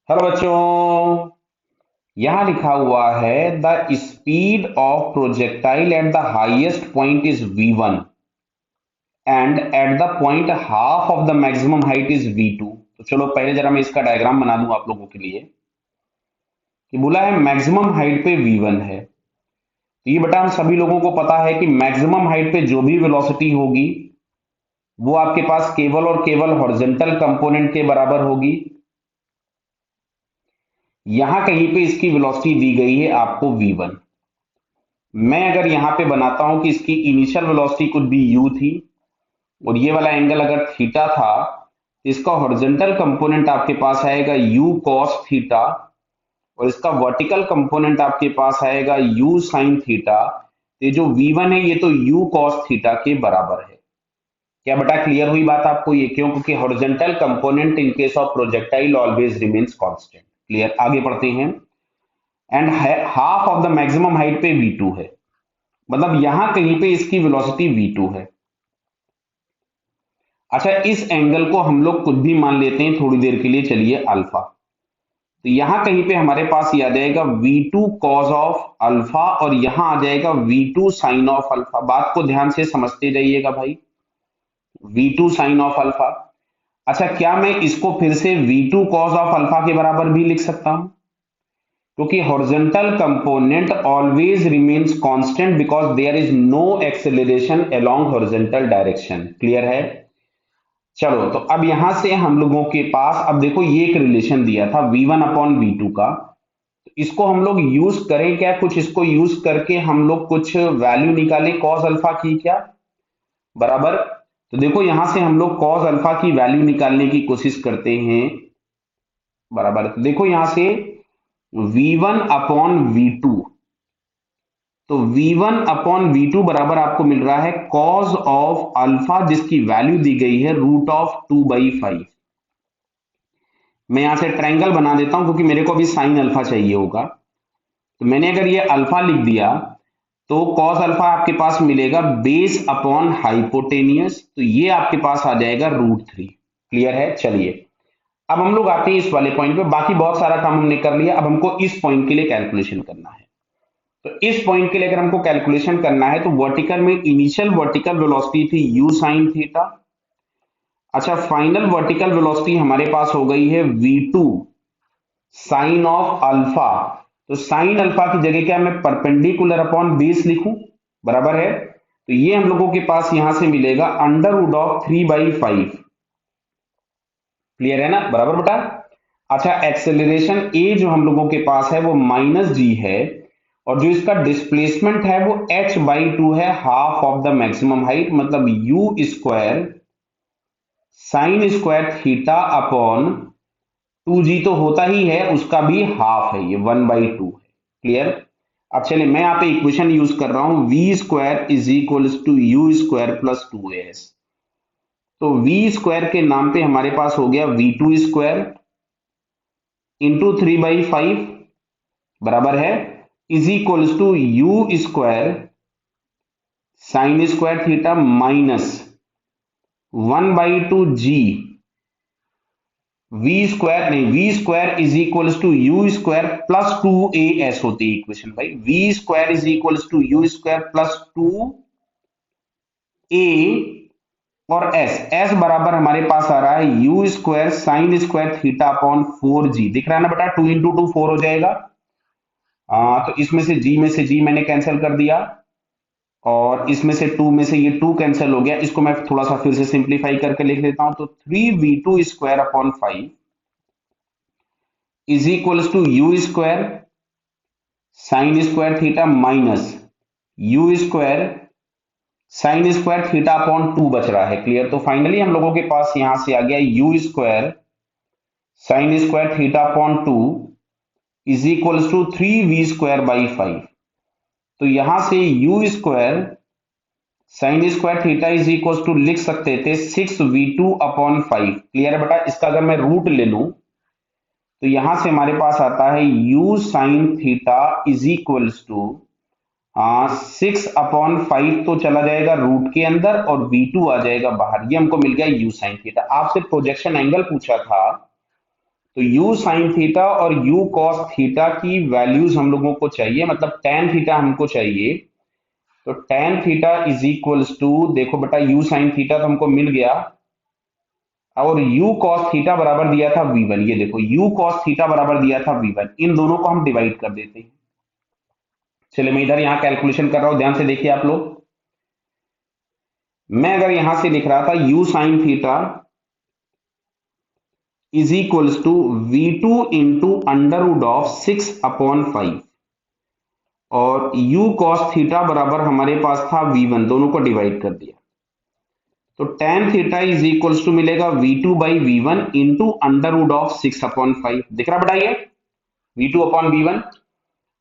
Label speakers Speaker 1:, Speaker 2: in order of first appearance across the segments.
Speaker 1: Hello बच्चों। यहां लिखा हुआ है the speed of projectile at the highest point is v1 and at the point half of the maximum height is v2। तो चलो पहले जरा मैं इसका डायग्राम बना दूं आप लोगों के लिए कि बोला है मैक्सिमम हाइट पे v1 है। तो ये बेटा हम सभी लोगों को पता है कि मैक्सिमम हाइट पे जो भी वेलोसिटी होगी वो आपके पास केवल और केवल हॉरिजॉन्टल कंपोनेंट के बराबर होगी। यहां कहीं पे इसकी वेलोसिटी दी गई है आपको v1। मैं अगर यहां पे बनाता हूं कि इसकी इनिशियल वेलोसिटी कुछ भी u थी और ये वाला एंगल अगर थीटा था तो इसका हॉरिजॉन्टल कंपोनेंट आपके पास आएगा u cos थीटा और इसका वर्टिकल कंपोनेंट आपके पास आएगा u sin थीटा। ये जो v1 है ये तो u cos थीटा के बराबर है। क्या बेटा क्लियर हुई बात आपको? ये क्यों? क्योंकि horizontal component in case of projectile always remains constant. Clear? आगे बढ़ते हैं। And half of the maximum height पे v2 है, मतलब यहां कहीं पे इसकी वेलोसिटी v2 है। अच्छा, इस एंगल को हम लोग कुछ भी मान लेते हैं थोड़ी देर के लिए, चलिए अल्फा। तो यहां कहीं पे हमारे पास ये आ जाएगा v2 cos ऑफ अल्फा और यहां आ जाएगा v2 sin ऑफ अल्फा। बात को ध्यान से समझते जाइएगा भाई, v2 sin ऑफ अल्फा। अच्छा, क्या मैं इसको फिर से v2 cos ऑफ अल्फा के बराबर भी लिख सकता हूं? क्योंकि horizontal component always remains constant because there is no acceleration along horizontal direction. Clear है? चलो, तो अब यहां से हम लोगों के पास, अब देखो ये एक रिलेशन दिया था v1 अपॉन v2 का। तो इसको हम लोग यूज करें क्या? कुछ इसको यूज करके हम लोग कुछ वैल्यू निकालें cos अल्फा की क्या? बराबर। तो देखो यहां से हम लोग cos अल्फा की वैल्यू निकालने की कोशिश करते हैं। बराबर। तो देखो यहां से v1 अपॉन v2, तो v1 अपॉन v2 बराबर आपको मिल रहा है cos ऑफ अल्फा जिसकी वैल्यू दी गई है √2/5। मैं यहां से ट्रायंगल बना देता हूं क्योंकि मेरे को अभी साइन अल्फा चाहिए होगा। तो मैंने अगर ये अल्फा लिख दिया तो cos अल्फा आपके पास मिलेगा बेस अपॉन हाइपोटेनियस, तो ये आपके पास आ जाएगा √3। क्लियर है? चलिए, अब हम लोग आते हैं इस वाले पॉइंट पे। बाकी बहुत सारा काम हमने कर लिया, अब हमको इस पॉइंट के लिए कैलकुलेशन करना है। तो इस पॉइंट के लिए अगर हमको कैलकुलेशन करना है तो वर्टिकल में इनिशियल वर्टिकल वेलोसिटी थी u sin थीटा। अच्छा, फाइनल वर्टिकल वेलोसिटी हमारे पास हो गई है v2 साइन ऑफ अल्फा। तो साइन अल्फा की जगह क्या मैं परपेंडिकुलर अपॉन बेस लिखूं? बराबर है। तो ये हम लोगों के पास यहां से मिलेगा √3/5। क्लियर है ना? बराबर बेटा। अच्छा, एक्सेलरेशन ए जो हम लोगों के पास है वो -g है और जो इसका डिस्प्लेसमेंट है वो h/2 है, half of the maximum height, मतलब u square sine square theta upon 2g तो होता ही है, उसका भी हाफ है, ये 1/2 है। क्लियर? अब चलिए मैं यहाँ पे इक्वेशन यूज कर रहा हूं v square is equal to u square plus 2as। तो v स्क्वायर के नाम पे हमारे पास हो गया v2 स्क्वायर इंटू 3/5 बराबर है is equal to u square sine square theta minus 1/2g v square, नहीं, v square is equal to u square plus 2as होती है इक्वेशन भाई। v square is equal to u square plus 2a और s बराबर हमारे पास आ रहा है u square sine square theta upon 4g। दिख रहा है ना बेटा? 2 इंटू 2 4 हो जाएगा। तो इसमें से g में से g मैंने कैंसिल कर दिया और इसमें से 2 में से ये 2 कैंसिल हो गया। इसको मैं थोड़ा सा फिर से सिंप्लीफाई करके लिख देता हूं। तो 3v2 square upon 5 is equal to u square sine square theta minus u square sine square theta upon 2 बच रहा है। क्लियर? तो फाइनली हम लोगों के पास यहां से आ गया u square sine square theta upon 2 is equal to 3v²/5। तो यहां से u square sine square theta is equal to लिख सकते थे 6v2/5। क्लियर है बेटा? इसका अगर मैं रूट ले लूं तो यहां से हमारे पास आता है u sine theta is equal to 6/5 तो चला जाएगा रूट के अंदर और v2 आ जाएगा बाहर। ये हमको मिल गया u साइन थीटा। आपसे प्रोजेक्शन एंगल पूछा था तो u साइन थीटा और u कॉस थीटा की वैल्यूज हम लोगों को चाहिए, मतलब tan थीटा हमको चाहिए। तो tan theta is equals to, देखो बेटा u साइन थीटा तो हमको मिल गया, और u cos थीटा बराबर दिया था v1। ये देखो u cos थीटा बराबर दिया था v1, इन दोनों को हम डिवाइड कर देते हैं। चलिए मैं इधर यहां कैलकुलेशन कर रहा हूं, ध्यान से देखिए आप लोग। मैं अगर यहां से लिख रहा था u sine theta is equals to v2 into under root of 6/5, और u cos थीटा बराबर हमारे पास था v1, दोनों को डिवाइड कर दिया। तो tan theta is equals to मिलेगा v2 by v1 into under root of 6/5। दिख रहा बेटा ये v2 अपॉन v1।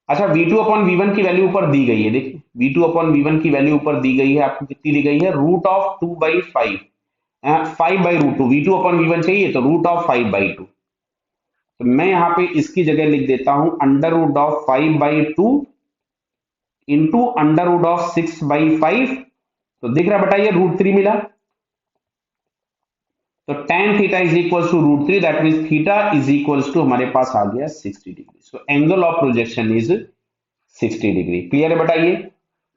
Speaker 1: अच्छा v2 अपॉन v1 की वैल्यू ऊपर दी गई है, देखिए v2 अपॉन v1 की वैल्यू ऊपर दी गई है, आपको कितनी दी गई है, root of 2/5, 5/√2। v2 upon v1 चाहिए तो रूट ऑफ 5/2। तो मैं यहां पे इसकी जगह लिख देता हूं under root of 5/2 into under root of 6/5। तो दिख रहा बेटा ये √3 मिला। तो tan theta is equal to √3, that mean theta is equal to हमारे पास आ गया 60 degree. So angle of projection is 60 degree. Clear है बेटा ये।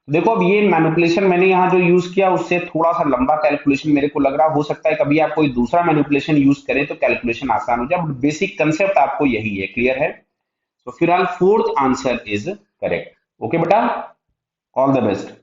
Speaker 1: देखो अब ये मैनिपुलेशन मैंने यहाँ जो यूज किया उससे थोड़ा सा लंबा कैलकुलेशन मेरे को लग रहा, हो सकता है कभी आप कोई दूसरा मैनिपुलेशन यूज करें तो कैलकुलेशन आसान हो जाए, बेसिक कंसेप्ट आपको यही है। क्लियर है। तो फिलहाल fourth answer is correct. Okay बेटा, ऑल द बेस्ट।